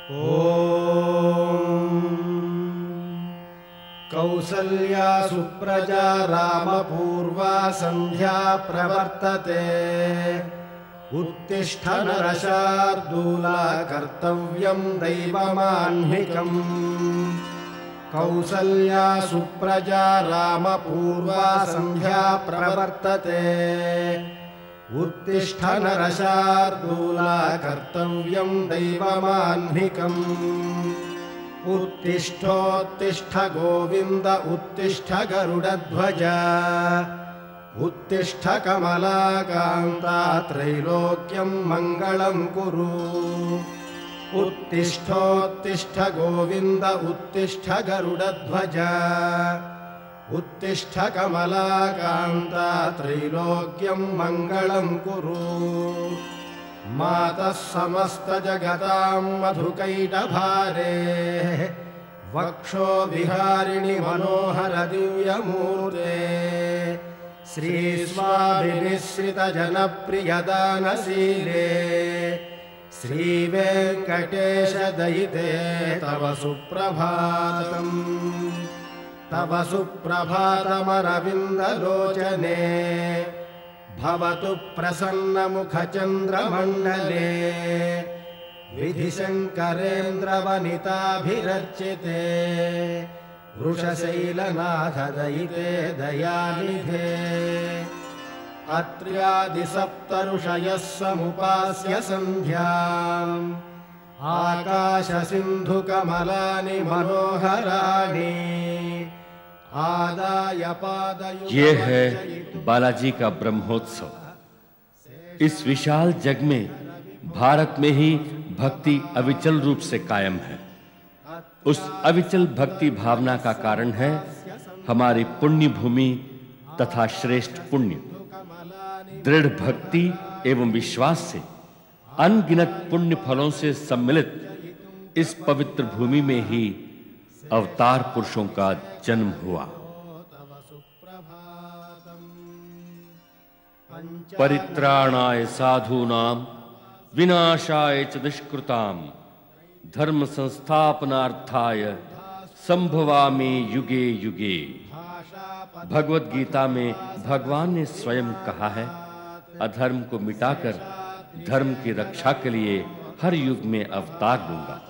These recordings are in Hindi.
ॐ कौसल्या सुप्रजा रामपूर्वा सन्ध्या प्रवर्तते उत्तिष्ठ नरशार्दूला कर्तव्यं दैवमाह्निकम् कौसल्या सुप्रजा रामपूर्वा सन्ध्या प्रवर्तते उत्तिष्ठ नरशार्दूला कर्तव्यं दैवमाह्निकम् उत्तिष्ठोत्तिष्ठ गोविन्द उत्तिष्ठ गरुडध्वज उत्तिष्ठ कमलाकान्ता त्रैलोक्यं मङ्गलं कुरु उत्तिष्ठोत्तिष्ठ गोविन्द उत्तिष्ठ गरुडध्वज उत्तिष्ठ कमलाकान्ता त्रैलोक्यं मङ्गलं कुरु मातः समस्तजगतां मधुकैटभारे वक्षो विहारिणि मनोहर दिव्यमूर्ते श्रीस्वामिनिःश्रितजनप्रियदानशीले श्रीवेङ्कटेश दयिते तव सुप्रभातम् तव सुप्रभातमरविन्दलोचने भवतु प्रसन्नमुखचन्द्रमण्डले विधिशङ्करेन्द्रवनिताभिरर्चिते वृषशैलनाथ दयिते दयानिधे अत्र्यादिसप्तऋषयः समुपास्य सन्ध्याम् आकाशसिन्धुकमलानि मनोहराणि आदाय पादयुगं। ये है बालाजी का ब्रह्मोत्सव। इस विशाल जग में भारत में ही भक्ति अविचल रूप से कायम है। उस अविचल भक्ति भावना का कारण है हमारी पुण्य भूमि तथा श्रेष्ठ पुण्य। दृढ़ भक्ति एवं विश्वास से अनगिनत पुण्य फलों से सम्मिलित इस पवित्र भूमि में ही अवतार पुरुषों का जन्म हुआ। परित्राणाय साधूनां विनाशाय च दुष्कृतां धर्म संस्थापनार्थाय संभवामि युगे युगे। भगवत गीता में भगवान ने स्वयं कहा है, अधर्म को मिटाकर धर्म की रक्षा के लिए हर युग में अवतार लूंगा।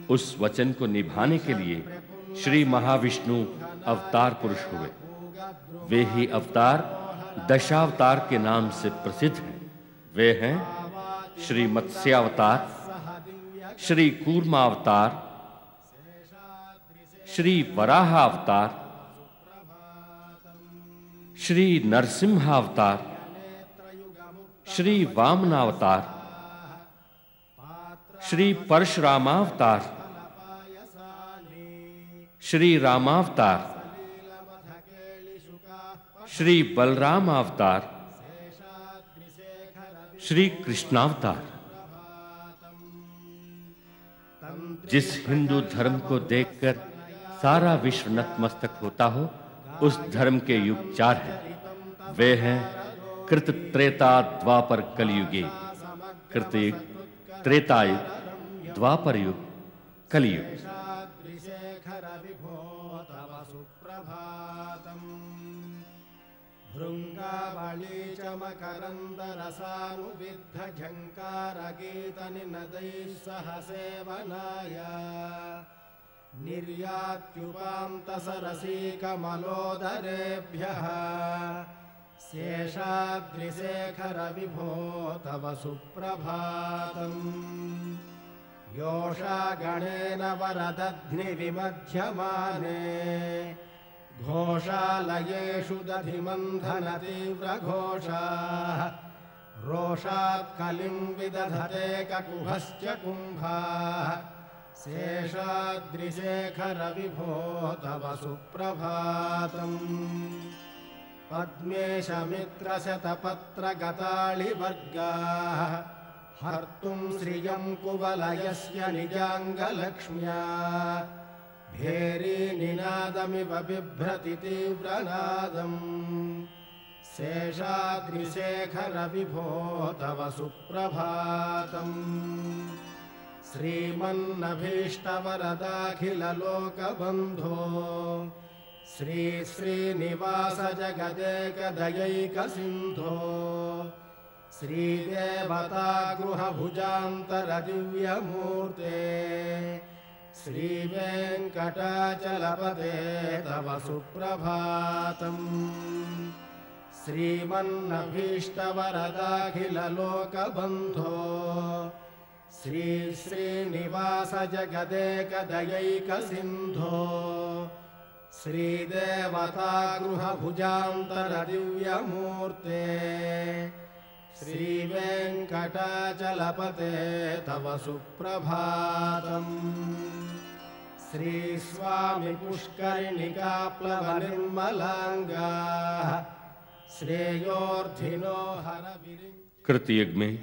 उस वचन को निभाने के लिए श्री महाविष्णु अवतार पुरुष हुए। वे ही अवतार दशावतार के नाम से प्रसिद्ध हैं। वे हैं श्री मत्स्यावतार, श्री कूर्मावतार, श्री वराहावतार, श्री नरसिंहावतार, श्री वामनावतार, श्री परशुरामावतार, श्री रामावतार, श्री बलराम अवतार, श्री कृष्णावतार। जिस हिंदू धर्म को देखकर सारा विश्व नतमस्तक होता हो, उस धर्म के युग चार हैं। वे हैं कृत, त्रेता, द्वापर, कलयुगे। कृतयुग, त्रेतायुग, द्वापर युग, कलयुग। भृङ्गावळी च मकरन्दरसानुविद्ध झङ्कारगीतनिनदैः सह सेवनाय निर्यात्युपान्तसरसीकमलोदरेभ्यः शेषाद्रिशेखर विभो तव सुप्रभातम्। योषा गणेन वरदध्निविमध्यमाने घोषालयेषु दधिमन्थनतीव्रघोषाः रोषात् कलिं विदधते ककुभश्च कुम्भाः शेषाद्रिशेखर विभो तव सुप्रभातम्। पद्मेशमित्रशतपत्रगताळिवर्गाः हर्तुं श्रियं कुवलयस्य निजाङ्गलक्ष्म्या भेरीनिनादमिव बिभ्रति तीव्रनादम् शेषाद्रिशेखर विभो तव सुप्रभातम्। श्रीमन्नभीष्टवरदाखिललोकबन्धो श्री श्रीनिवास जगदेकदयैकसिन्धो श्रीदेवता गृहभुजान्तरदिव्यमूर्ते श्रीवेङ्कटाचलपते तव सुप्रभातम्। श्रीमन्नभीष्टवरदाखिललोकबन्धो श्री श्रीनिवास जगदेकदयैकसिन्धो श्रीदेवता गृहभुजान्तरदिव्यमूर्ते श्रीवेङ्कटाचलपते तव सुप्रभातम्। श्रीस्वामी पुष्करिणिकाप्लवनिर्मलाङ्गाः श्रेयोर्धिनो हरविरिञ्च। कृतयुग में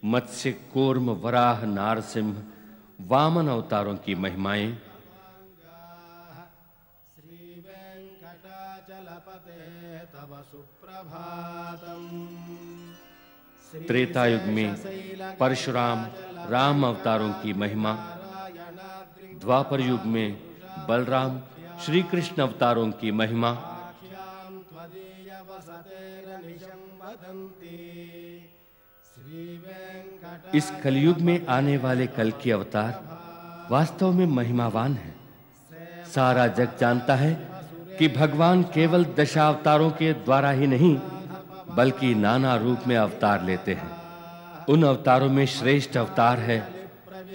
मत्स्य, कूर्म, वराह, नारसिंह, वामन अवतारों की महिमाएं त्रेता युग में परशुराम, राम अवतारों की महिमा, द्वापर युग में बलराम, श्री कृष्ण अवतारों की महिमा, इस कलयुग में आने वाले कल के अवतार वास्तव में महिमावान हैं। सारा जग जानता है कि भगवान केवल दशावतारों के द्वारा ही नहीं बल्कि नाना रूप में अवतार लेते हैं। उन अवतारों में श्रेष्ठ अवतार है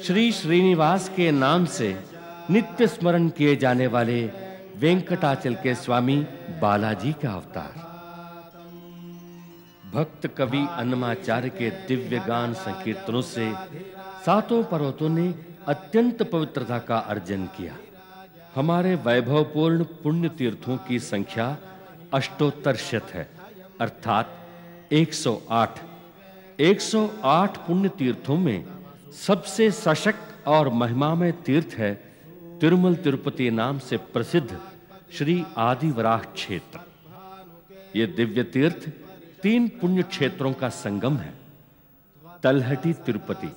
श्री श्रीनिवास के नाम से नित्य स्मरण किए जाने वाले वेंकटाचल के स्वामी बालाजी का अवतार। भक्त कवि अन्नमाचार्य के दिव्य गान संकीर्तनों से सातों पर्वतों ने अत्यंत पवित्रता का अर्जन किया। हमारे वैभवपूर्ण पुण्य तीर्थों की संख्या अष्टोत्तरशत है, अर्थात 108। 108 पुण्य तीर्थों में सबसे सशक्त और महिमामय तीर्थ है तिरुमल तिरुपति नाम से प्रसिद्ध श्री आदिवराह क्षेत्र। ये दिव्य तीर्थ 3 पुण्य क्षेत्रों का संगम है। तलहटी तिरुपति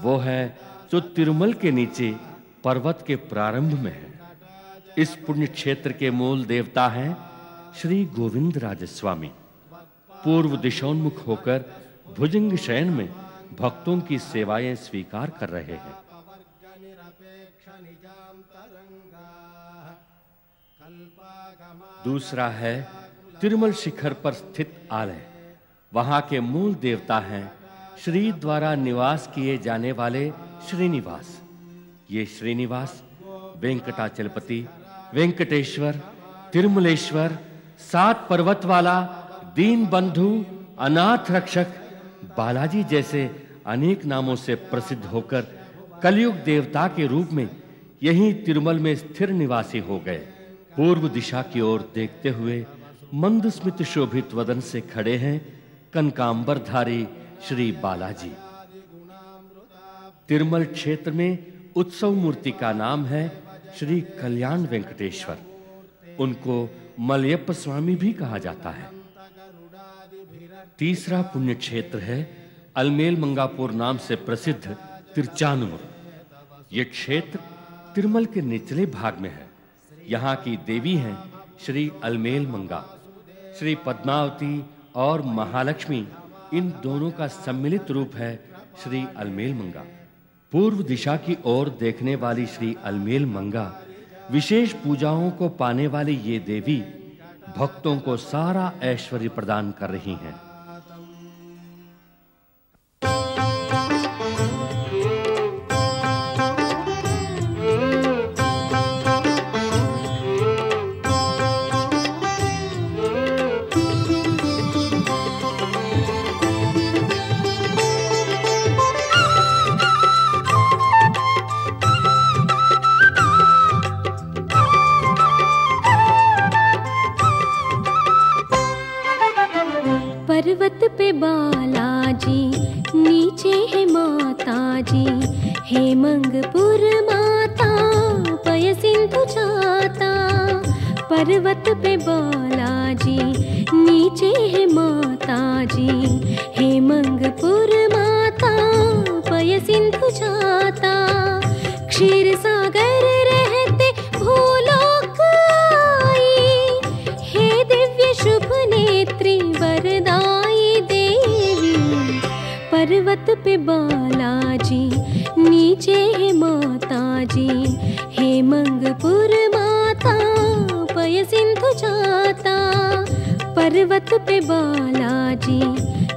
वो है जो तिरुमल के नीचे पर्वत के प्रारंभ में है। इस पुण्य क्षेत्र के मूल देवता हैं श्री गोविंद राजस्वामी। पूर्व दिशोन्मुख होकर भुजंग शयन में भक्तों की सेवाएं स्वीकार कर रहे हैं। दूसरा है तिरुमल शिखर पर स्थित आलय। वहां के मूल देवता हैं श्री द्वारा निवास किए जाने वाले श्रीनिवास। ये श्रीनिवास वेंकटाचलपति, वेंकटेश्वर, तिरुमलेश्वर, 7 पर्वत वाला, दीन बंधु, अनाथ रक्षक, बालाजी जैसे अनेक नामों से प्रसिद्ध होकर कलयुग देवता के रूप में यहीं तिरुमल में स्थिर निवासी हो गए। पूर्व दिशा की ओर देखते हुए मंद स्मित शोभित वदन से खड़े हैं कनकांबरधारी श्री बालाजी। तिरुमल क्षेत्र में उत्सव मूर्ति का नाम है श्री कल्याण वेंकटेश्वर। उनको मलयप्प स्वामी भी कहा जाता है। तीसरा पुण्य क्षेत्र है अलमेल मंगापुर नाम से प्रसिद्ध तिरचानुर। ये क्षेत्र तिरुमल के निचले भाग में है। यहाँ की देवी हैं श्री अलमेल मंगा। श्री पद्मावती और महालक्ष्मी इन दोनों का सम्मिलित रूप है श्री अलमेल मंगा। पूर्व दिशा की ओर देखने वाली श्री अलमेल मंगा विशेष पूजाओं को पाने वाली ये देवी भक्तों को सारा ऐश्वर्य प्रदान कर रही हैं। पर्वत पे बालाजी, नीचे है माताजी, हेमंगपुर माता पय सिंधु जाता। पर्वत पे बालाजी, नीचे है माताजी, हेमंगपुर माता पय सिंधु जाता। पर्वत पे बालाजी, नीचे है माताजी, हेमंगपुर माता पय सिंधु जाता। पर्वत पे बालाजी,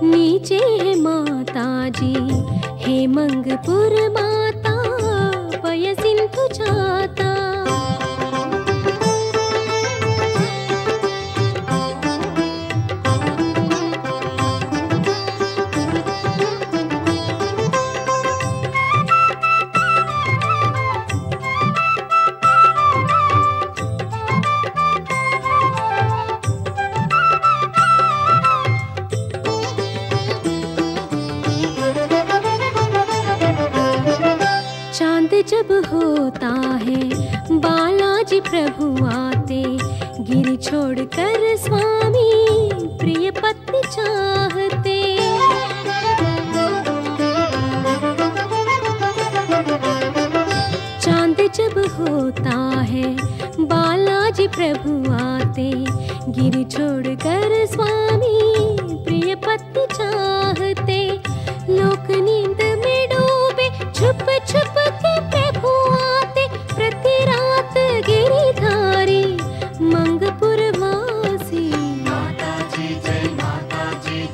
नीचे है माताजी, हेमंगपुर माता पय सिंधु जाता। जब होता है बालाजी प्रभु आते, गिर छोड़कर स्वामी प्रिय पत्नी चाहते। चांद जब होता है बालाजी प्रभु आते, गिर छोड़कर स्वामी प्रिय पत्नी चाहते। लोक नींद में डूबे छुप छुप के प्रभु आते, प्रति रात गिरिधारी मंगपुर वासी। माताजी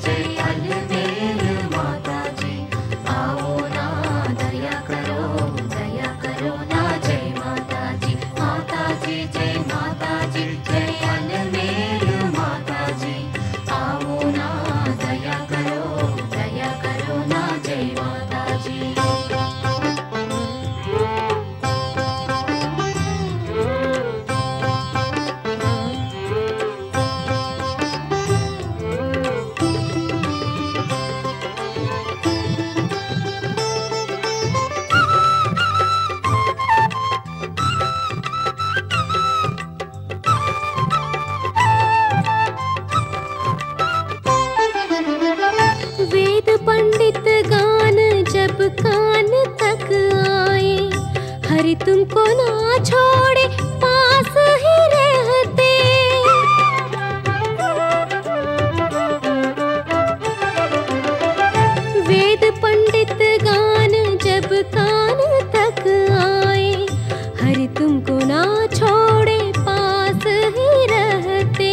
जय अलमेल माताजी, आओ ना दया करो ना जय माताजी। माताजी जय अलमेल माताजी, आओ ना दया करो ना जय माताजी। वेद पंडित गान जब कान तक आए, हरि तुमको ना छोड़े पास ही रहते। वेद पंडित गान जब कान तक आए, हरि तुमको ना छोड़े पास ही रहते।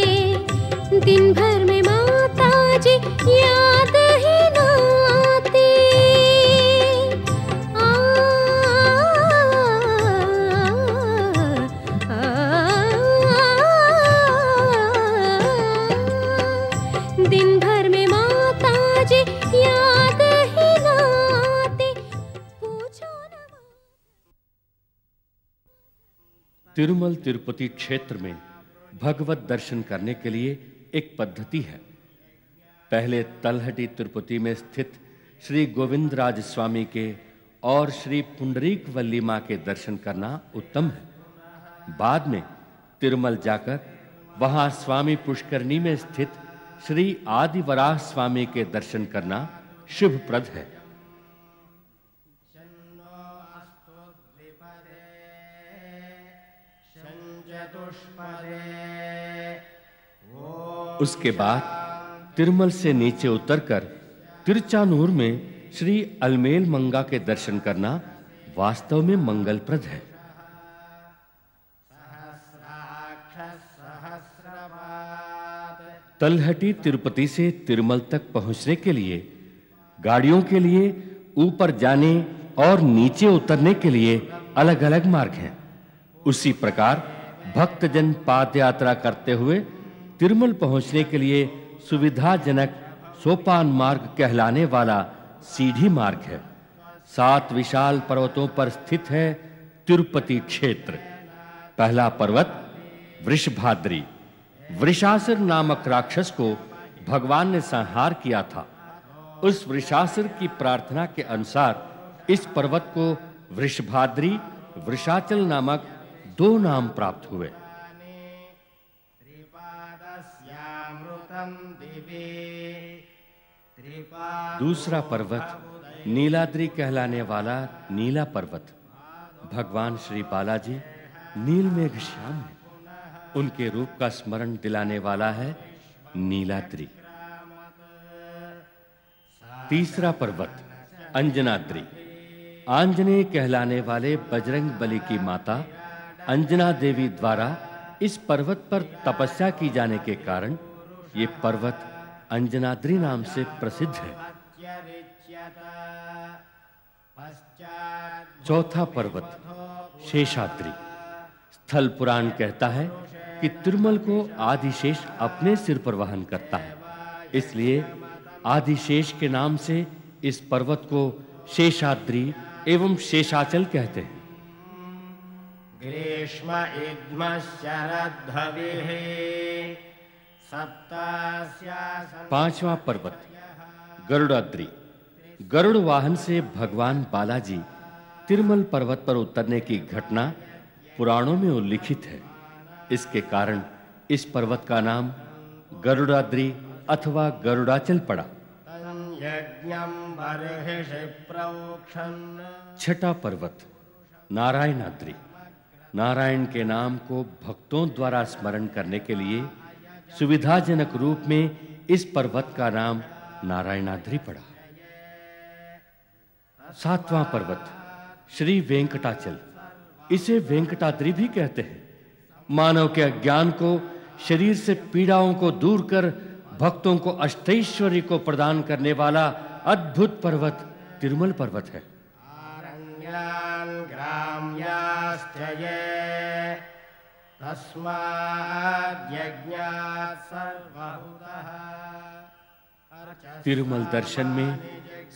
दिन भर में माताजी याद ही ना आती। दिन भर में माताजी याद ही ना आती। पूछो ना। तिरुमल तिरुपति क्षेत्र में भगवत दर्शन करने के लिए एक पद्धति है। पहले तलहटी तिरुपति में स्थित श्री गोविंदराज स्वामी के और श्री पुंडरीक वल्ली मां के दर्शन करना उत्तम है। बाद में तिरुमल जाकर वहां स्वामी पुष्करणी में स्थित श्री आदि वराह स्वामी के दर्शन करना शुभप्रद है। उसके बाद तिरुमल से नीचे उतरकर तिरुचानूर में श्री अलमेल मंगा के दर्शन करना वास्तव में मंगलप्रद है। तलहटी तिरुपति से तिरुमल तक पहुंचने के लिए गाड़ियों के लिए ऊपर जाने और नीचे उतरने के लिए अलग-अलग मार्ग हैं। उसी प्रकार भक्तजन पाद यात्रा करते हुए तिरुमल पहुंचने के लिए सुविधाजनक सोपान मार्ग कहलाने वाला सीढ़ी मार्ग है। 7 विशाल पर्वतों पर स्थित है तिरुपति क्षेत्र। पहला पर्वत वृषभाद्रि। वृषासुर नामक राक्षस को भगवान ने संहार किया था। उस वृषासुर की प्रार्थना के अनुसार इस पर्वत को वृषभाद्रि, वृषाचल नामक 2 नाम प्राप्त हुए। दूसरा पर्वत नीलाद्रि कहलाने वाला नीला पर्वत। भगवान श्री बालाजी नील मेघ श्याम है। उनके रूप का स्मरण दिलाने वाला है नीलाद्रि। तीसरा पर्वत अंजनाद्री आंजनेय कहलाने वाले बजरंग बली की माता अंजना देवी द्वारा इस पर्वत पर तपस्या की जाने के कारण ये पर्वत अंजनाद्री नाम से प्रसिद्ध है। चौथा पर्वत शेषाद्री। स्थल पुराण कहता है कि तिरुमल को आदिशेष अपने सिर पर वहन करता है, इसलिए आदिशेष के नाम से इस पर्वत को शेषाद्री एवं शेषाचल कहते हैं। ग्रीष्म इद्म शरद्धविः सप्तास्या। पांचवा पर्वत गरुड़ाद्री। गरुड़ वाहन से भगवान बालाजी तिरुमल पर्वत पर उतरने की घटना पुराणों में उल्लिखित है। इसके कारण इस पर्वत का नाम गरुड़ाद्री अथवा गरुड़ाचल पड़ा। छठा पर्वत नारायणाद्री। नारायण के नाम को भक्तों द्वारा स्मरण करने के लिए सुविधाजनक रूप में इस पर्वत का नाम नारायणाद्री पड़ा। सातवां पर्वत श्री वेंकटाचल। इसे वेंकटाद्री भी कहते हैं। मानव के अज्ञान को, शरीर से पीड़ाओं को दूर कर भक्तों को अष्टैश्वर्य को प्रदान करने वाला अद्भुत पर्वत तिरुमल पर्वत है। तिरुमल दर्शन में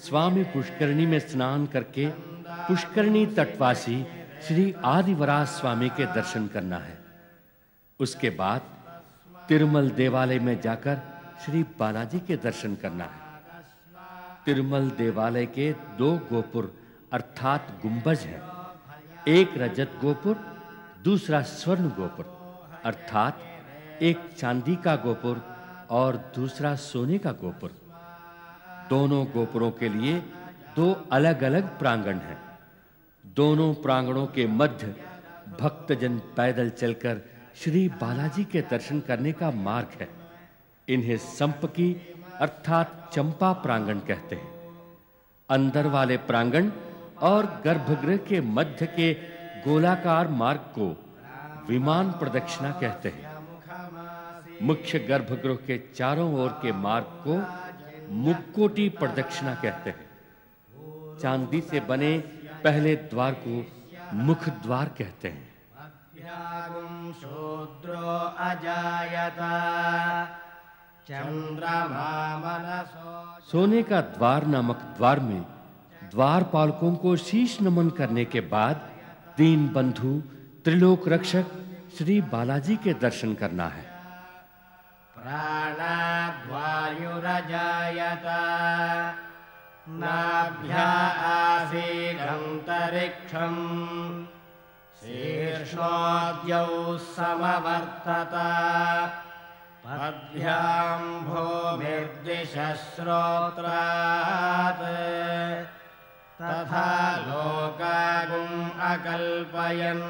स्वामी पुष्करणी में स्नान करके पुष्करणी तटवासी श्री आदिवराह स्वामी के दर्शन करना है। उसके बाद तिरुमल देवालय में जाकर श्री बालाजी के दर्शन करना है। तिरुमल देवालय के 2 गोपुर अर्थात गुंबज हैं। एक रजत गोपुर, दूसरा स्वर्ण गोपुर अर्थात एक चांदी का गोपुर और दूसरा सोने का गोपुर। दोनों गोपुरों के लिए 2 अलग-अलग प्रांगण हैं। दोनों प्रांगणों के मध्य भक्तजन पैदल चलकर श्री बालाजी के दर्शन करने का मार्ग है। इन्हें संपकी अर्थात चंपा प्रांगण कहते हैं। अंदर वाले प्रांगण और गर्भगृह के मध्य के गोलाकार मार्ग को विमान प्रदक्षिणा कहते हैं। मुख्य गर्भगृह के चारों ओर के मार्ग को मुक्कोटी प्रदक्षिणा कहते हैं। चांदी से बने पहले द्वार को मुख द्वार कहते हैं। सोने का द्वार नामक द्वार में द्वारपालकों को शीश नमन करने के बाद दीन बंधु त्रिलोक रक्षक श्री बालाजी के दर्शन करना है। नाभ्या आसीदन्तरिक्षम् शीर्षोऽद्यौ समवर्तत पद्भ्यां भूमिर्दिशश्रोत्रात् तथा लोकागुम् अकल्पयन्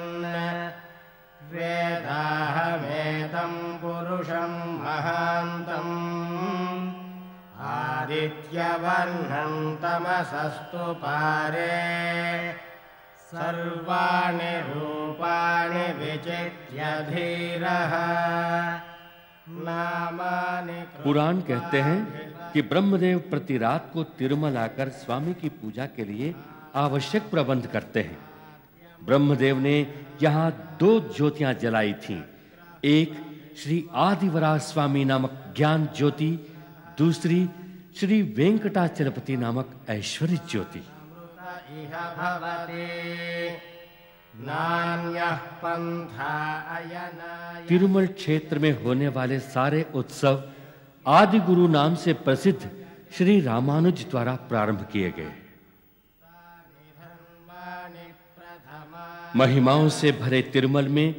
वेदाहमेतं पुरुषं महान्तम् आदित्यवर्णं तमसस्तु पारे सर्वाणि रूपाणि विचित्य धीरः नामानि। पुराण कहते हैं कि ब्रह्मदेव प्रति रात को तिरुमल आकर स्वामी की पूजा के लिए आवश्यक प्रबंध करते हैं। ब्रह्मदेव ने यहाँ 2 ज्योतियां जलाई थीं। एक श्री आदिवराह स्वामी नामक ज्ञान ज्योति, दूसरी श्री वेंकटाचलपति नामक ऐश्वर्य ज्योति। तिरुमल क्षेत्र में होने वाले सारे उत्सव आदि गुरु नाम से प्रसिद्ध श्री रामानुज द्वारा प्रारंभ किए गए। महिमाओं से भरे तिरुमल में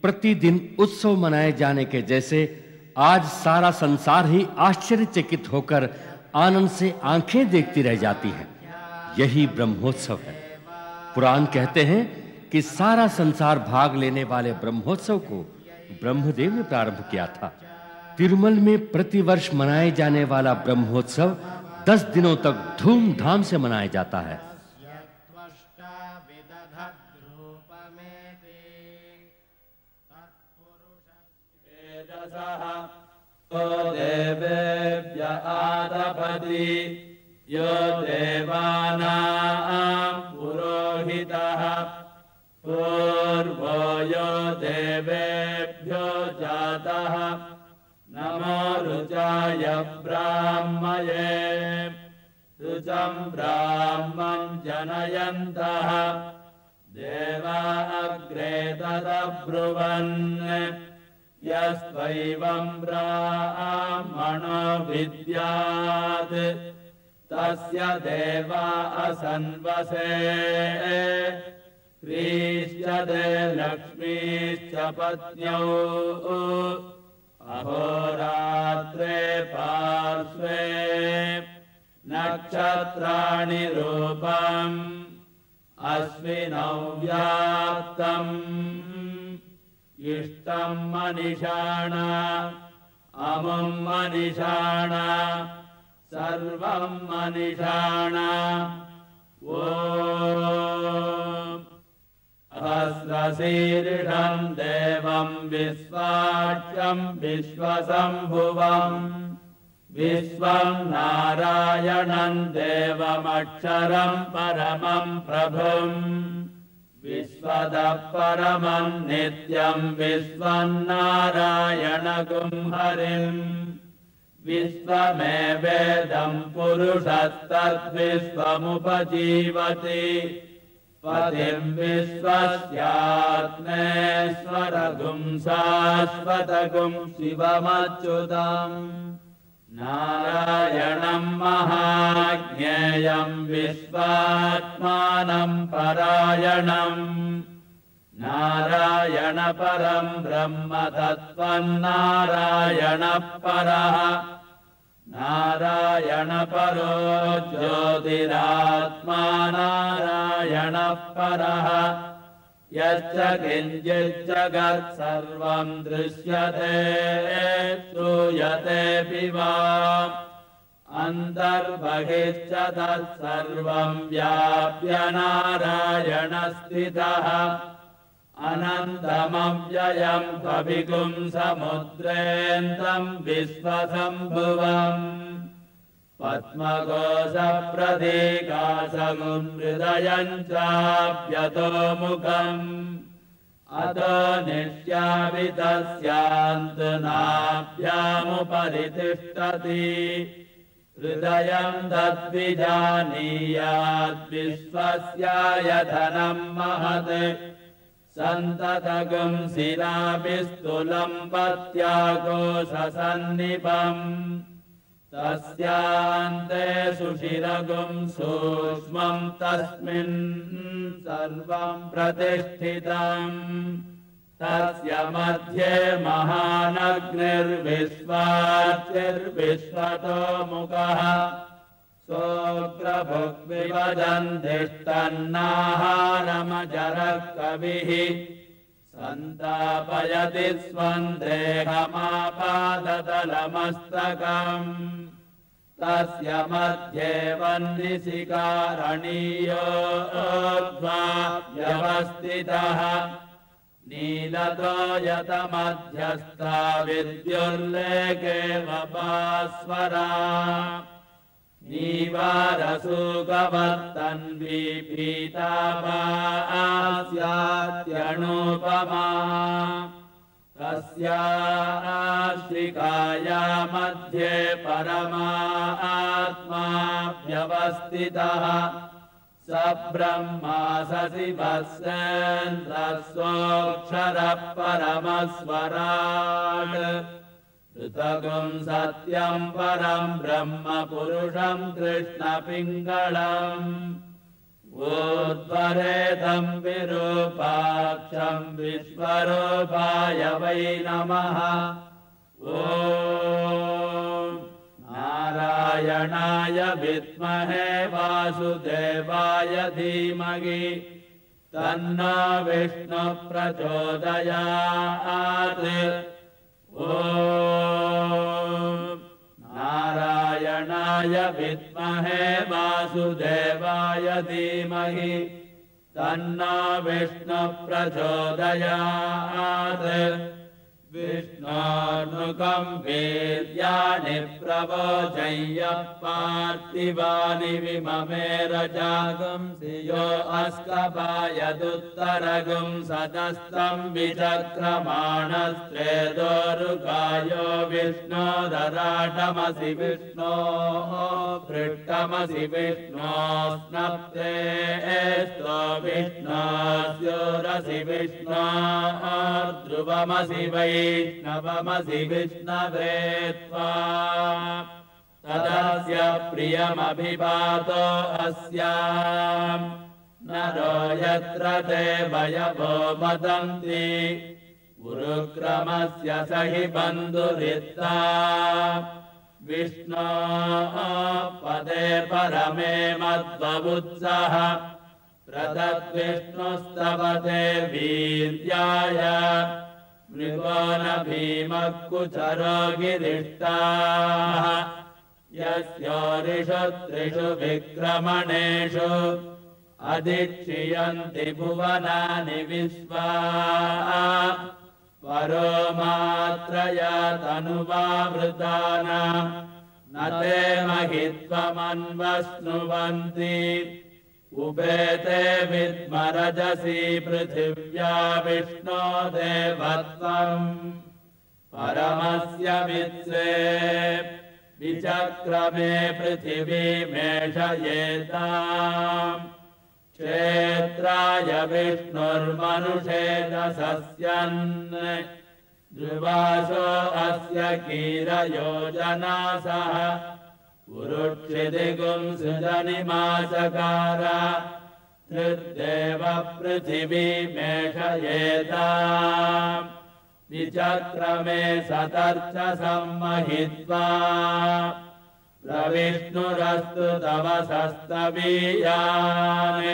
प्रतिदिन उत्सव मनाए जाने के जैसे आज सारा संसार ही आश्चर्यचकित होकर आनंद से आंखें देखती रह जाती हैं। यही ब्रह्मोत्सव है। पुराण कहते हैं कि सारा संसार भाग लेने वाले ब्रह्मोत्सव को ब्रह्मदेव ने प्रारंभ किया था। तिरुमल में प्रतिवर्ष मनाए जाने वाला ब्रह्मोत्सव 10 दिनों तक धूमधाम से मनाया जाता है। देवेभ्य आदपति यो देवानां पुरोहितः पूर्वो यो देवेभ्यो जातः नमो रुचाय ब्राह्मये रुचं ब्राह्मं जनयन्तः देवा अग्रे तदब्रुवन् यस्त्वैवं ब्राह्मणो विद्यात् तस्य देवा असन्वसे क्रीश्च ते लक्ष्मीश्च पत्न्यौ अहोरात्रे पार्श्वे नक्षत्राणि रूपम् अश्विनौ व्याप्तम् इष्टं मनिषाण अमुं मनिषाण सर्वं मनिषाण ॐ सहस्रशीर्षं देवं विश्वाक्ष्यं विश्वसम्भुवं विश्वं नारायणं देवमक्षरं परमं प्रभुम् विश्वतः परमं नित्यं विश्वं नारायणगुं हरिम् विश्वमेवेदं पुरुषस्तद्विश्वमुपजीवति पतिं विश्वस्यात्मेश्वरगुं शाश्वतगुं शिवमच्युतम् नारायणं महाज्ञेयं विश्वात्मानं परायणम् नारायण परं ब्रह्म तत्त्वं नारायणः परः नारायण परो ज्योतिरात्मा नारायणः परः यच्च किञ्चित् जगत् सर्वं दृश्यते श्रूयतेऽपि वा अन्तर्बहिश्च तत्सर्वं व्याप्य नारायणस्थितः अनन्तमव्ययं कविगुं समुद्रेन्दं विश्वसम्भुवम् पद्मकोशप्रतीकासगुं हृदयं चाप्यतोमुखम् अतो निश्यामि तस्यान्तनाभ्यामुपरि तिष्ठति हृदयं तद्विजानीयात् विश्वस्यायतनं महत् सन्ततगुं शिराभिस्तुलं पत्याकोशसन्निभम् तस्यान्ते सुशिरगुं सूक्ष्मं तस्मिन् सर्वं प्रतिष्ठितम् तस्य मध्ये महानग्निर्विश्वाचिर्विश्वतोमुखः सोऽग्रभुग्विभजन्धिष्ठन्नाहारमजरः कविः सन्तापयति स्वं देहमापादतलमस्तकम् तस्य मध्ये वह्निशिखारणीयोऽध्वा व्यवस्थितः नीलतो यतमध्यस्था विद्युल्लेखे वपास्वरा नीवारसूकवर्तन्वी पीताभास्यात्यनुपमा तस्याश्रिकाया मध्ये परमात्मा व्यवस्थितः स ब्रह्मा शिवस्येन्द्रस्वोऽक्षरः परमस्वराट् ऋतगुं सत्यं परं ब्रह्म पुरुषं कृष्णपिङ्गळम् ऊर्ध्वरेतं विरूपाक्षं विश्वरूपाय वै नमः ॐ नारायणाय विद्महे वासुदेवाय धीमहि तन्नो विष्णुः प्रचोदयात् ॐ नारायणाय कृष्णाय विद्महे वासुदेवाय धीमहि तन्नो विष्णुः प्रचोदयात् विष्णोर्मुखं वीर्याणि प्रवोचय्यः पार्थिवानि विममेरजागंसि यो अस्कपायदुत्तरगुं सदस्तं विचक्रमाणस्त्रेदोरुगायो विष्णोरराटमसि विष्णो पृष्ठमसि विष्णो स्नप्तेस्तो विष्णोस्योरसि विष्णो ध्रुवमसि वै नवमसि विष्णवे त्वा तदस्य प्रियमभिपातो अस्याम् नरो यत्र ते वयवो वदन्ति गुरुक्रमस्य स हि बन्धुरित्ता विष्णो पदे परमे मद्वबुत्सः प्रदद्विष्णुस्तवते वीर्याय मृगो न भीमः कुचरो गिरिष्टाः यस्योरिषु त्रिषु विक्रमणेषु अधिक्षियन्ति भुवनानि विश्वा परो मात्रया तनुवावृताना न ते महित्वमन्वस्नुवन्ति उपेते विद्मरजसि पृथिव्या विष्णो देवत्वम् परमस्य वित्से विचक्रमे पृथिवीमेषयेताम् क्षेत्राय विष्णुर्मनुषेदसस्यन् ध्रुवासो अस्य कीरयोजनासः पुरुक्षिदिगुं सृजनिमाचकार धृर्देव पृथिवीमेषयेताम् विचक्रमे सतर्च सम्महित्वा प्रविष्णुरस्तु तव सस्तवीयान्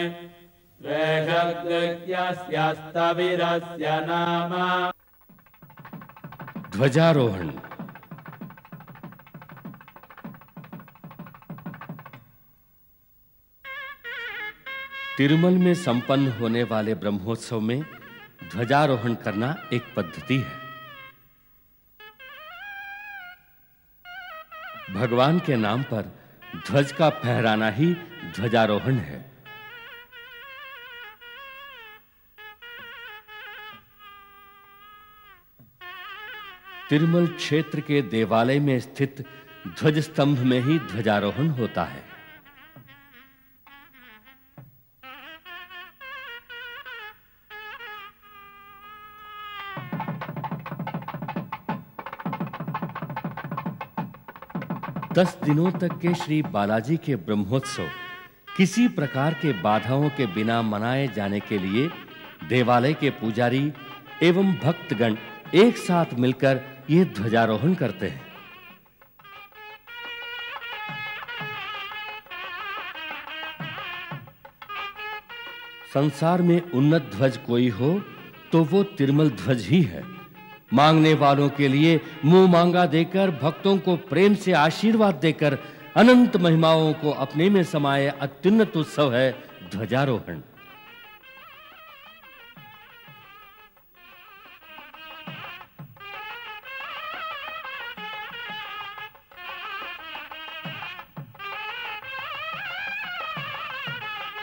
द्वेषकृत्यस्यस्तविरस्य नाम ध्वजारोहण। तिरुमल में संपन्न होने वाले ब्रह्मोत्सव में ध्वजारोहण करना एक पद्धति है। भगवान के नाम पर ध्वज का फहराना ही ध्वजारोहण है। तिरुमल क्षेत्र के देवालय में स्थित ध्वज स्तंभ में ही ध्वजारोहण होता है। दस दिनों तक के श्री बालाजी के ब्रह्मोत्सव किसी प्रकार के बाधाओं के बिना मनाए जाने के लिए देवालय के पुजारी एवं भक्तगण एक साथ मिलकर ये ध्वजारोहण करते हैं। संसार में उन्नत ध्वज कोई हो तो वो तिरुमल ध्वज ही है। मांगने वालों के लिए मुंह मांगा देकर, भक्तों को प्रेम से आशीर्वाद देकर अनंत महिमाओं को अपने में समाये अत्युन्नत उत्सव है ध्वजारोहण।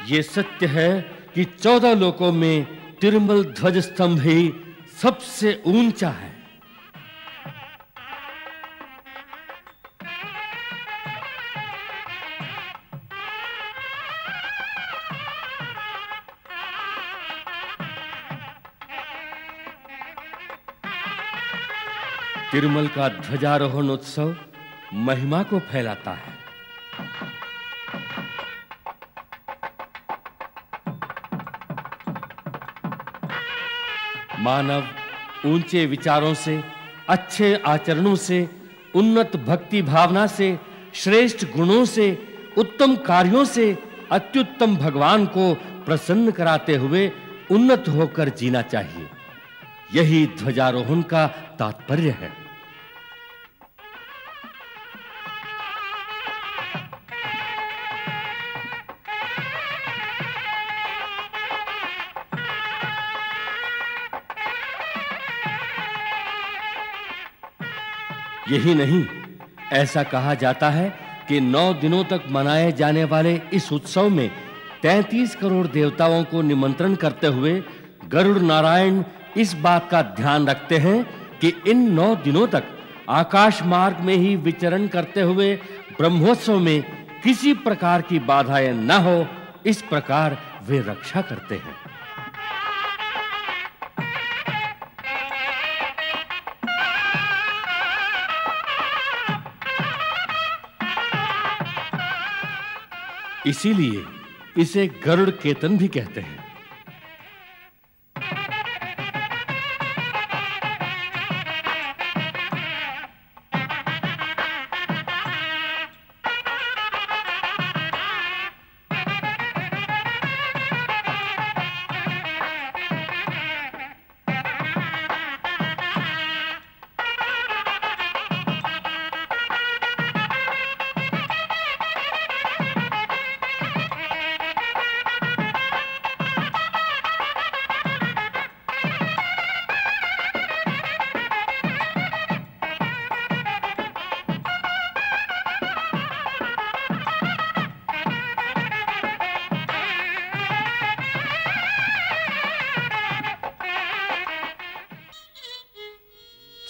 ये सत्य है कि 14 लोकों में तिरुमल ध्वज स्तंभ ही सबसे ऊंचा है। तिरुमल का ध्वजारोहण उत्सव महिमा को फैलाता है। मानव ऊंचे विचारों से, अच्छे आचरणों से, उन्नत भक्ति भावना से, श्रेष्ठ गुणों से, उत्तम कार्यों से अत्युत्तम भगवान को प्रसन्न कराते हुए उन्नत होकर जीना चाहिए। यही ध्वजारोहण का तात्पर्य है। यही नहीं, ऐसा कहा जाता है कि 9 दिनों तक मनाए जाने वाले इस उत्सव में 33 करोड़ देवताओं को निमंत्रण करते हुए गरुड़ नारायण इस बात का ध्यान रखते हैं कि इन 9 दिनों तक आकाश मार्ग में ही विचरण करते हुए ब्रह्मोत्सव में किसी प्रकार की बाधाएं न हो, इस प्रकार वे रक्षा करते हैं। इसीलिए इसे गरुड़ केतन भी कहते हैं।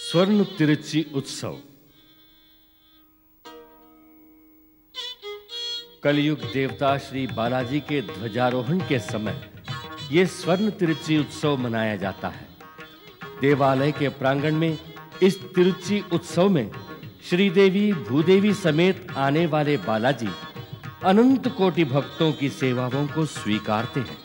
स्वर्ण तिरुच्ची उत्सव। कलयुग देवता श्री बालाजी के ध्वजारोहण के समय यह स्वर्ण तिरुच्ची उत्सव मनाया जाता है। देवालय के प्रांगण में इस तिरुच्ची उत्सव में श्रीदेवी भूदेवी समेत आने वाले बालाजी अनंत कोटि भक्तों की सेवाओं को स्वीकारते हैं।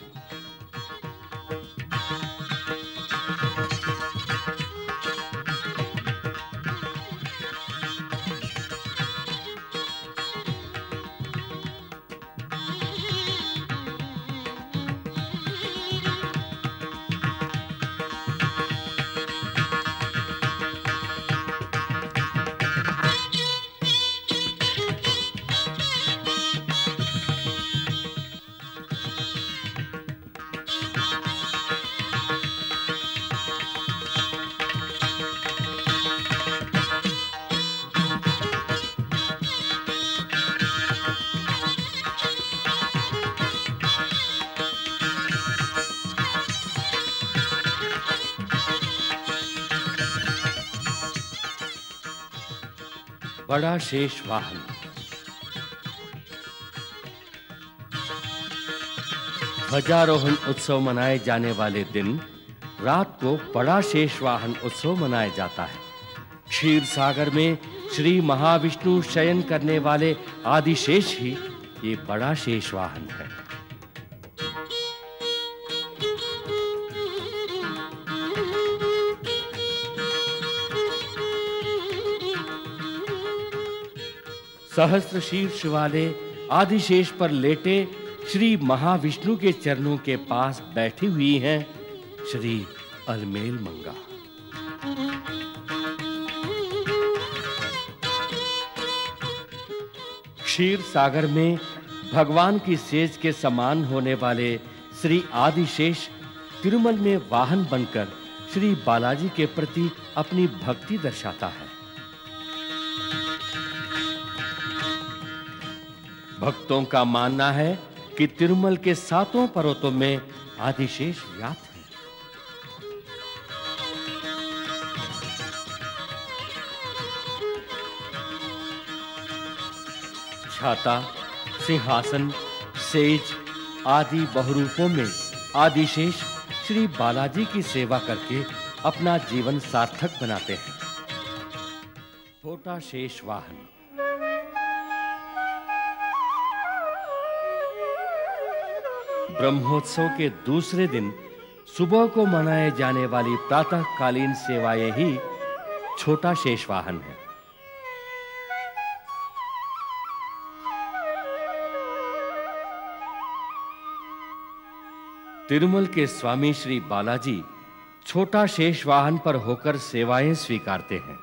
बड़ा शेष वाहन। ध्वजारोहण उत्सव मनाए जाने वाले दिन रात को बड़ा शेष वाहन उत्सव मनाया जाता है। क्षीर सागर में श्री महाविष्णु शयन करने वाले आदिशेष ही ये बड़ा शेष वाहन है। सहस्त्र शीर्ष वाले आदिशेष पर लेटे श्री महाविष्णु के चरणों के पास बैठी हुई हैं श्री अलमेल मंगा। क्षीर सागर में भगवान की सेज के समान होने वाले श्री आदिशेष तिरुमल में वाहन बनकर श्री बालाजी के प्रति अपनी भक्ति दर्शाता है। भक्तों का मानना है कि तिरुमल के 7 पर्वतों में आदिशेष व्याप्त है। छाता, सिंहासन, सेज आदि बहुरूपों में आदिशेष श्री बालाजी की सेवा करके अपना जीवन सार्थक बनाते हैं। छोटा शेष वाहन। ब्रह्मोत्सव के दूसरे दिन सुबह को मनाए जाने वाली प्रातःकालीन सेवाएं ही छोटा शेष वाहन है। तिरुमल के स्वामी श्री बालाजी छोटा शेष वाहन पर होकर सेवाएं स्वीकारते हैं।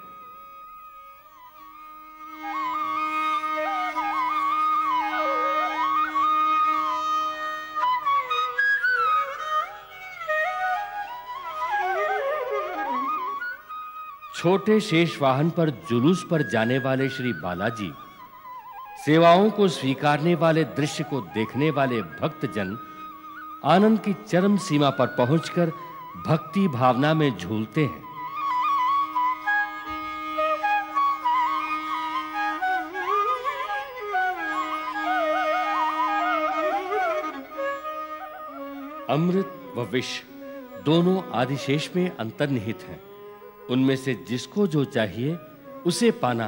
छोटे शेष वाहन पर जुलूस पर जाने वाले श्री बालाजी, सेवाओं को स्वीकारने वाले दृश्य को देखने वाले भक्तजन आनंद की चरम सीमा पर पहुंचकर भक्ति भावना में झूलते हैं। अमृत व विष दोनों आदिशेष में अंतर्निहित हैं। उनमें से जिसको जो चाहिए उसे पाना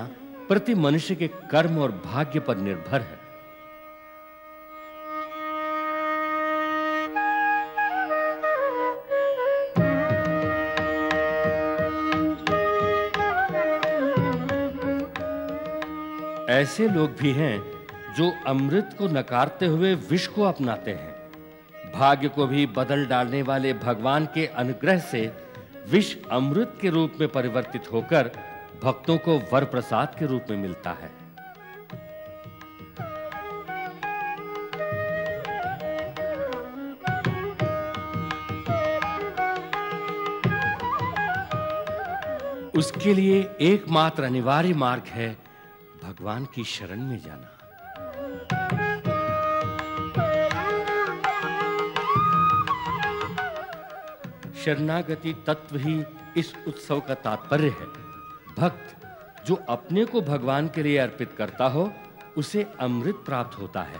प्रति मनुष्य के कर्म और भाग्य पर निर्भर है। ऐसे लोग भी हैं जो अमृत को नकारते हुए विष को अपनाते हैं। भाग्य को भी बदल डालने वाले भगवान के अनुग्रह से विष अमृत के रूप में परिवर्तित होकर भक्तों को वर प्रसाद के रूप में मिलता है। उसके लिए एकमात्र अनिवार्य मार्ग है भगवान की शरण में जाना। शरणागति तत्व ही इस उत्सव का तात्पर्य है। भक्त जो अपने को भगवान के लिए अर्पित करता हो उसे अमृत प्राप्त होता है।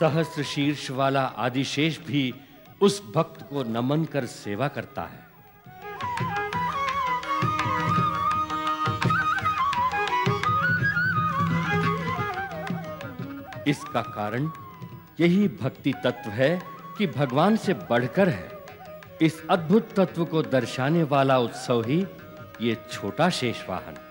सहस्र शीर्ष वाला आदिशेष भी उस भक्त को नमन कर सेवा करता है। इसका कारण यही भक्ति तत्व है कि भगवान से बढ़कर है। इस अद्भुत तत्व को दर्शाने वाला उत्सव ही ये छोटा शेष वाहन।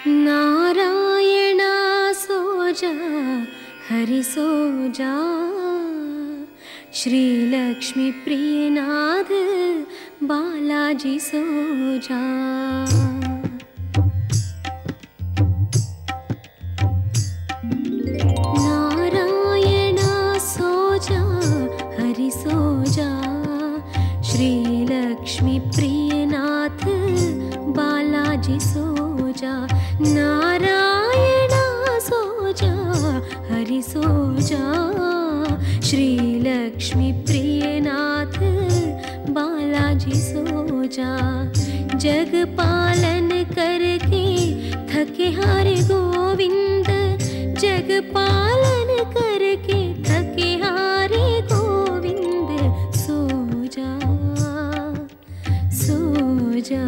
नारायणा सोजा हरि सोजा, श्री लक्ष्मी प्रियनाथ बालाजी सोजा। नारायणा सोजा हरि सोजा, श्री लक्ष्मी प्रियनाथ बालाजी सोजा। नारायणा सोजा हरि सोजा, श्री लक्ष्मी प्रियनाथ बालाजी सोजा। जग पालन करके थके हारे गोविंद, जग पालन करके थके हारे गोविंद। सोजा सोजा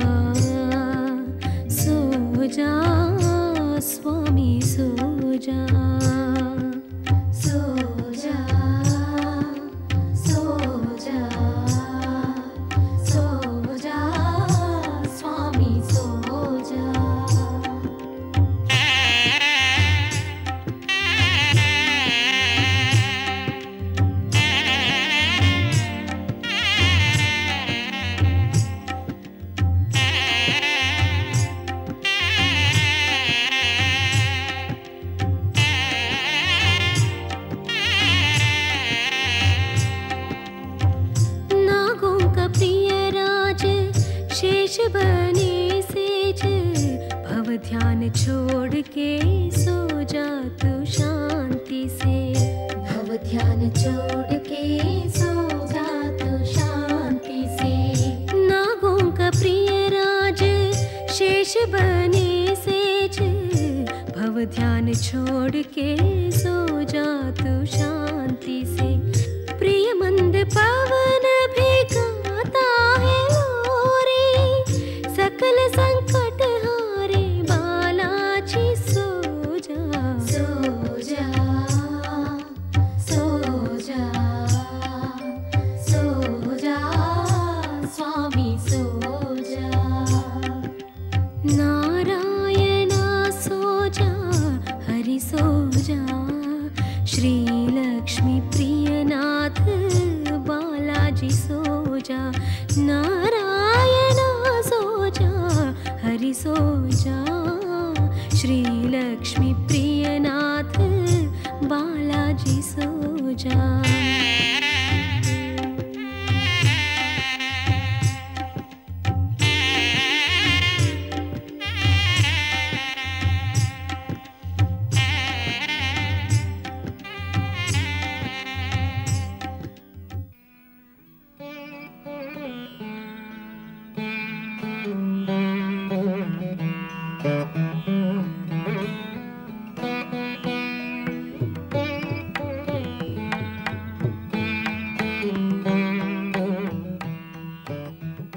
सोजा स्वामी सोजा। सोजा सोजा सोजा स्वामी सोजा। शेष बने सेज, भव ध्यान छोड़ के सो जा तू शांति से। भव ध्यान छोड़ के सो जा तू शांति से। नागों का प्रिय राज शेष बने सेज, भव ध्यान छोड़ के सो जा तू शांति से। प्रिय मंद पवन भी गाता है लोरे, सकल संकट हारे बालाजी सोजा। सोजा सोजा सोजा स्वामी सोजा। नारायणा सोजा हरि सोजा श्री लक्ष्मी प्रियनाथ बालाजी सोजा नारायणा सोजा हरि सोजा श्री लक्ष्मी प्रियनाथ बालाजी सोजा।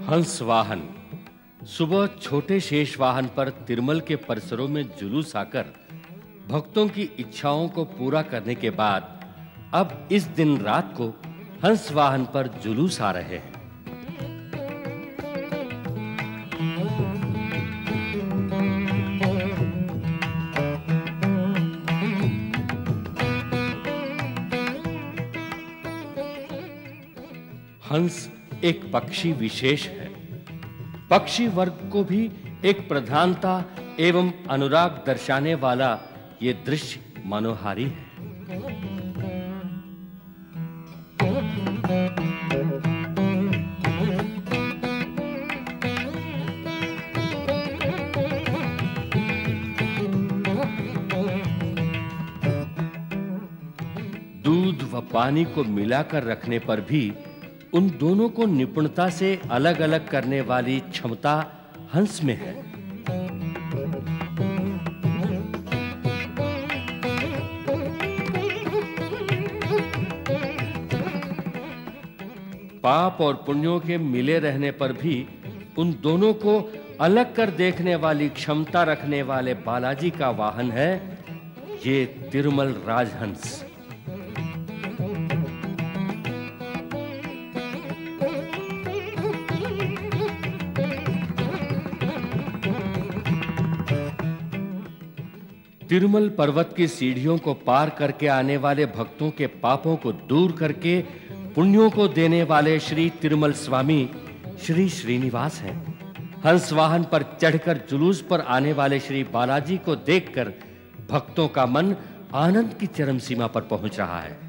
हंस वाहन सुबह छोटे शेष वाहन पर तिरुमल के परिसरों में जुलूस आकर भक्तों की इच्छाओं को पूरा करने के बाद अब इस दिन रात को हंस वाहन पर जुलूस आ रहे हैं। हंस एक पक्षी विशेष है। पक्षी वर्ग को भी एक प्रधानता एवं अनुराग दर्शाने वाला ये दृश्य मनोहारी है। दूध व पानी को मिलाकर रखने पर भी उन दोनों को निपुणता से अलग-अलग करने वाली क्षमता हंस में है। पाप और पुण्यों के मिले रहने पर भी उन दोनों को अलग कर देखने वाली क्षमता रखने वाले बालाजी का वाहन है ये तिरुमल राजहंस। तिरुमल पर्वत की सीढ़ियों को पार करके आने वाले भक्तों के पापों को दूर करके पुण्यों को देने वाले श्री तिरुमल स्वामी श्री श्रीनिवास हैं। हंस वाहन पर चढ़कर जुलूस पर आने वाले श्री बालाजी को देखकर भक्तों का मन आनंद की चरम सीमा पर पहुंच रहा है।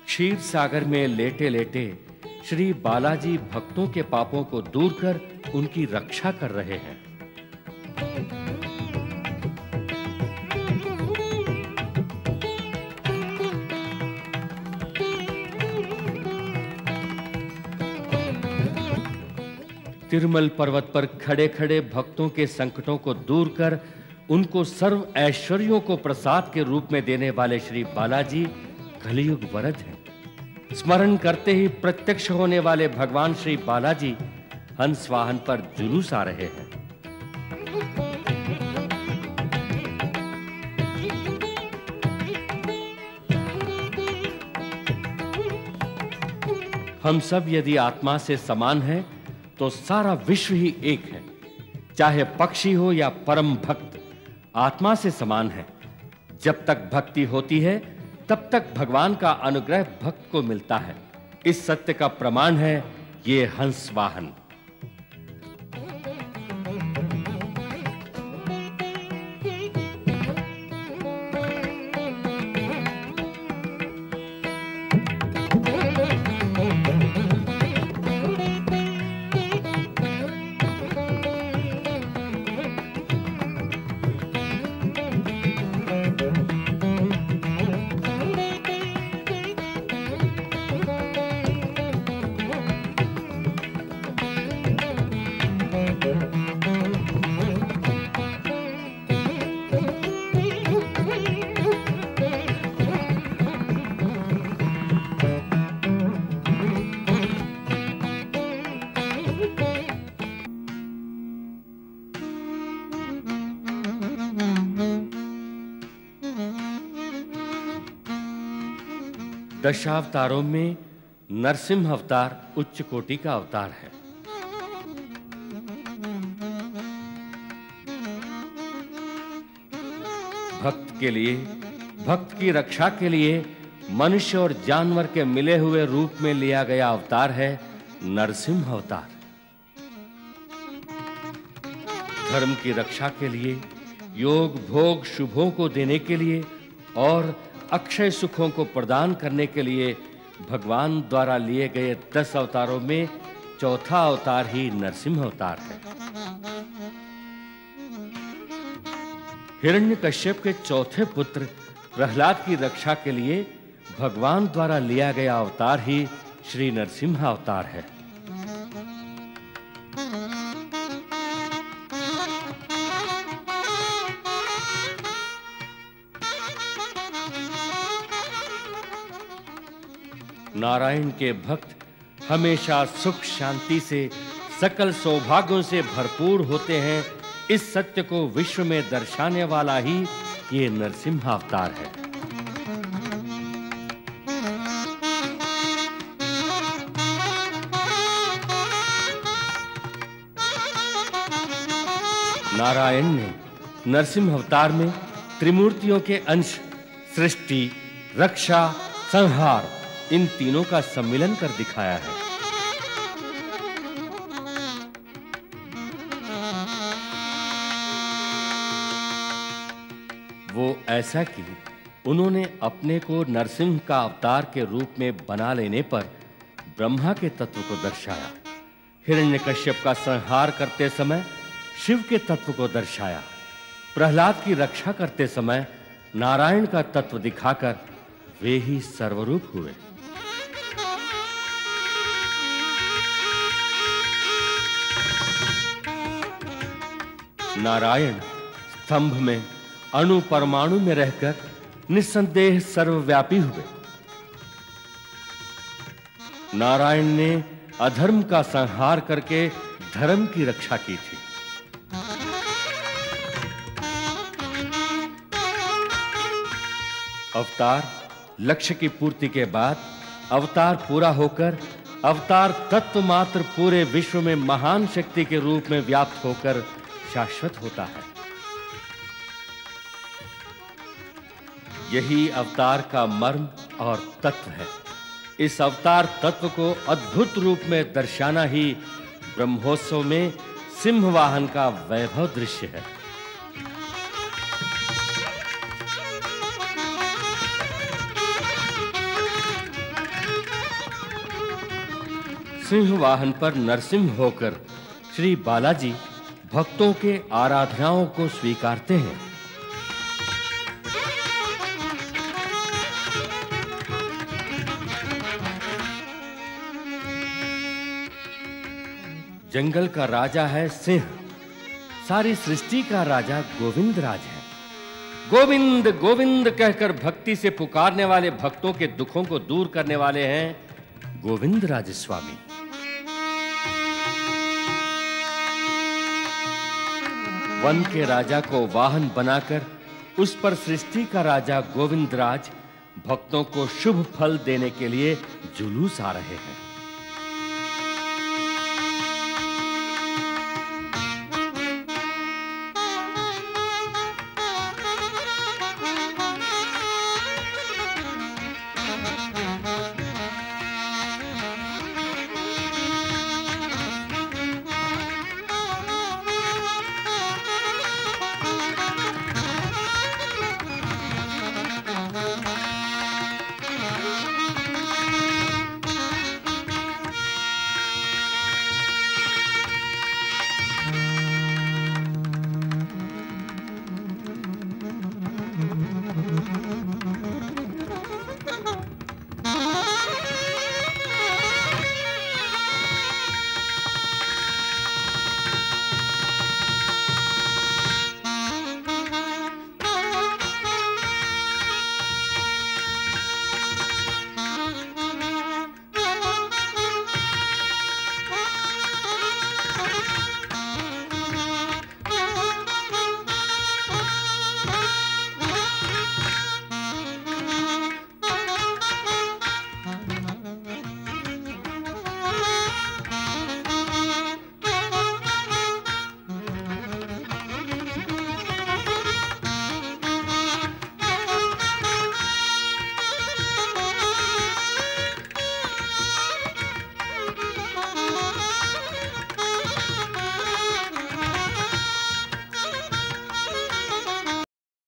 क्षीर सागर में लेटे-लेटे श्री बालाजी भक्तों के पापों को दूर कर उनकी रक्षा कर रहे हैं। तिरुमल पर्वत पर खड़े-खड़े भक्तों के संकटों को दूर कर उनको सर्व ऐश्वर्यों को प्रसाद के रूप में देने वाले श्री बालाजी कलियुग वरद हैं। स्मरण करते ही प्रत्यक्ष होने वाले भगवान श्री बालाजी हंस वाहन पर जुलूस आ रहे हैं। हम सब यदि आत्मा से समान हैं तो सारा विश्व ही एक है। चाहे पक्षी हो या परम भक्त, आत्मा से समान है। जब तक भक्ति होती है तब तक भगवान का अनुग्रह भक्त को मिलता है। इस सत्य का प्रमाण है ये हंस वाहन। दशावतारों में नरसिंह अवतार उच्च कोटि का अवतार है। भक्त के लिए, भक्त की रक्षा के लिए मनुष्य और जानवर के मिले हुए रूप में लिया गया अवतार है नरसिंह अवतार। धर्म की रक्षा के लिए, योग भोग शुभों को देने के लिए और अक्षय सुखों को प्रदान करने के लिए भगवान द्वारा लिए गए 10 अवतारों में चौथा अवतार ही नरसिंह अवतार है। हिरण्यकश्यप के चौथे पुत्र प्रहलाद की रक्षा के लिए भगवान द्वारा लिया गया अवतार ही श्री नरसिंह अवतार है। नारायण के भक्त हमेशा सुख शांति से, सकल सौभाग्यों से भरपूर होते हैं। इस सत्य को विश्व में दर्शाने वाला ही ये नरसिंह अवतार है। नारायण ने नरसिंह अवतार में त्रिमूर्तियों के अंश सृष्टि, रक्षा, संहार इन तीनों का सम्मिलन कर दिखाया है। वो ऐसा कि उन्होंने अपने को नरसिंह का अवतार के रूप में बना लेने पर ब्रह्मा के तत्व को दर्शाया, हिरण्यकश्यप का संहार करते समय शिव के तत्व को दर्शाया, प्रहलाद की रक्षा करते समय नारायण का तत्व दिखाकर वे ही सर्वरूप हुए। नारायण स्तंभ में, अणु परमाणु में रहकर निस्संदेह सर्वव्यापी हुए। नारायण ने अधर्म का संहार करके धर्म की रक्षा की थी। अवतार लक्ष्य की पूर्ति के बाद अवतार पूरा होकर अवतार तत्व मात्र पूरे विश्व में महान शक्ति के रूप में व्याप्त होकर शाश्वत होता है। यही अवतार का मर्म और तत्व है। इस अवतार तत्व को अद्भुत रूप में दर्शाना ही ब्रह्मोत्सव में सिंह वाहन का वैभव दृश्य है। सिंह वाहन पर नरसिंह होकर श्री बालाजी भक्तों के आराधनाओं को स्वीकारते हैं। जंगल का राजा है सिंह, सारी सृष्टि का राजा गोविंद राज है। गोविंद गोविंद कहकर भक्ति से पुकारने वाले भक्तों के दुखों को दूर करने वाले हैं गोविंद राज स्वामी। वन के राजा को वाहन बनाकर उस पर सृष्टि का राजा गोविंद राज भक्तों को शुभ फल देने के लिए जुलूस आ रहे हैं।